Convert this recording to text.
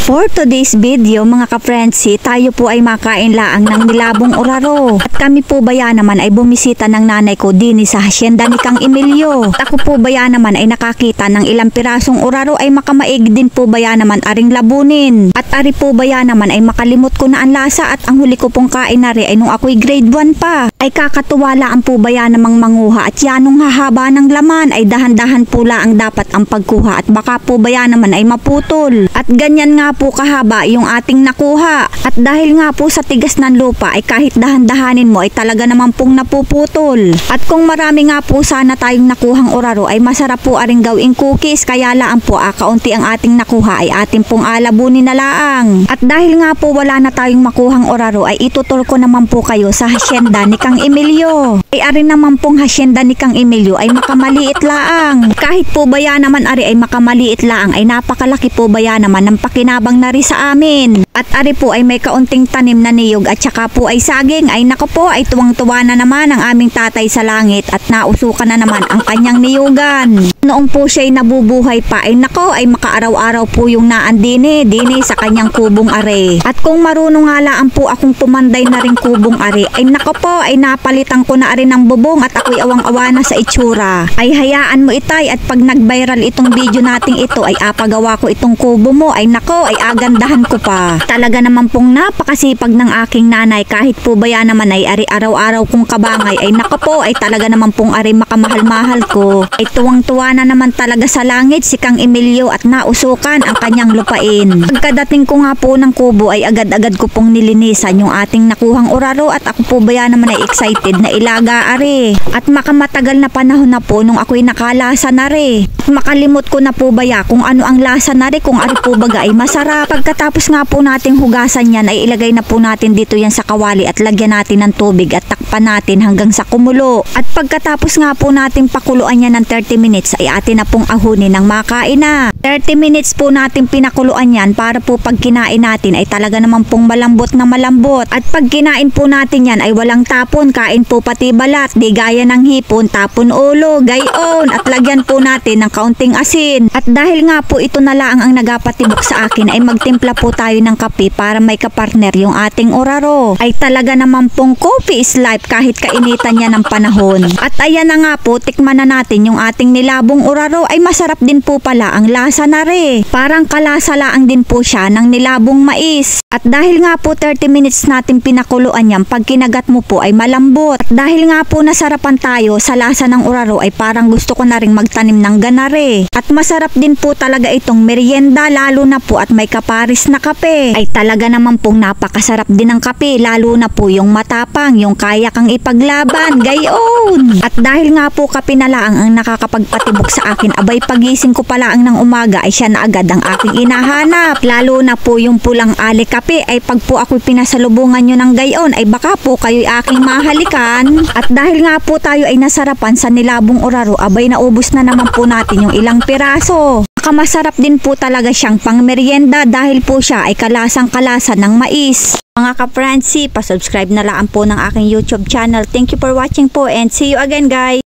For today's video mga ka-friendsi, tayo po ay makain laang ng nilabong oraro. At kami po baya naman ay bumisita ng nanay ko din sa hasyenda ni Kang Emilio. At ako po baya naman ay nakakita ng ilang pirasong oraro ay makamaig din po baya naman aring labunin. At ari po baya naman ay makalimot ko na ang lasa at ang huli ko pong kain na rin ay nung ako'y grade 1 pa. Ay kakatuwalaan po baya namang manguha at yanong hahaba ng laman ay dahan-dahan po laang dapat ang pagkuha at baka po baya naman ay maputol. At ganyan nga po kahaba yung ating nakuha. At dahil nga po sa tigas ng lupa ay kahit dahan-dahanin mo ay talaga naman pong napuputol. At kung marami nga po sana tayong nakuhang oraro ay masarap po aring gawing cookies, kaya laan po kaunti ang ating nakuha ay ating pong alabunin na laang. At dahil nga po wala na tayong makuhang oraro ay itutur ko naman po kayo sa hasyenda ni Kang Emilio. Ay ari naman pong hasyenda ni Kang Emilio ay makamaliit laang. Kahit po baya naman ari ay makamaliit laang ay napakalaki po baya naman ng pakinabang na rin sa amin. At ari po ay may kaunting tanim na niyog at saka po ay saging. Ay nako po ay tuwang-tuwa na naman ang aming tatay sa langit at nausukan na naman ang kanyang niyugan. Noong po siya'y nabubuhay pa ay nako ay makaaraw-araw po yung naandini sa kanyang kubong are. At kung marunong nga laan po akong pumanday na rin kubong are ay nako po ay napalitan ko na rin ng bubong at ako'y awang-awa na sa itsura. Ay hayaan mo itay at pag nag-viral itong video nating ito ay apagawa ko itong kubo mo ay nako ay agandahan ko pa. Talaga naman pong napakasipag ng aking nanay kahit po baya naman ay ari araw-araw kong kabangay ay nako po ay talaga naman pong ari makamahal-mahal ko. Ay tuwang-tuwa na naman talaga sa langit si Kang Emilio at nausukan ang kanyang lupain. Pagkadating ko nga po ng kubo ay agad-agad ko pong nilinisan yung ating nakuhang oraro at ako po baya naman ay excited na ilaga ari. At makamatagal na panahon na po nung ako'y nakalasa na rin. Makalimot ko na po baya kung ano ang lasa na rin kung ari po baga ay masarap. Pagkatapos nga po nating hugasan yan ay ilagay na po natin dito yan sa kawali at lagyan natin ng tubig at takpan natin hanggang sa kumulo. At pagkatapos nga po nating pakuluan yan ng 30 minutes ay atin na pong ahunin ng makain na. 30 minutes po natin pinakuluan yan para po pag kinain natin ay talaga naman pong malambot na malambot. At pag kinain po natin yan ay walang tapon, kain po pati balat, di gaya ng hipon, tapon ulo, gayon. At lagyan po natin ng kaunting asin. At dahil nga po ito na lang ang nagapatibok sa akin ay magtimpla po tayo ng kape para may kapartner yung ating oraro. Ay talaga naman pong coffee is life kahit kainitan niya ng panahon. At ayan na nga po, tikman na natin yung ating nilabong oraro ay masarap din po pala ang lasa na rin. Parang kalasalaang din po siya ng nilabong mais. At dahil nga po 30 minutes natin pinakuluan yan, pag kinagat mo po ay malambot. At dahil nga po nasarapan tayo sa lasa ng oraro ay parang gusto ko na rin magtanim ng ganare. At masarap din po talaga itong merienda lalo na po at may kaparis na kape. Ay talaga naman pong napakasarap din ng kape lalo na po yung matapang, yung kaya kang ipaglaban, gayon. At dahil nga po kape na lang ang nakakapagpatibok sa akin, abay pagising ko pala ang ng umaga ay siya na agad ang aking inahanap. Lalo na po yung pulang ale kape ay pag po ako'y pinasalubungan nyo ng gayon ay baka po kayo'y aking mahalikan. At dahil nga po tayo ay nasarapan sa nilabong oraro, abay naubos na naman po natin yung ilang piraso. Masarap din po talaga siyang pang merienda dahil po siya ay kalasang-kalasa ng mais. Mga ka-friendsi, pa-subscribe na lang po ng aking YouTube channel. Thank you for watching po and see you again guys!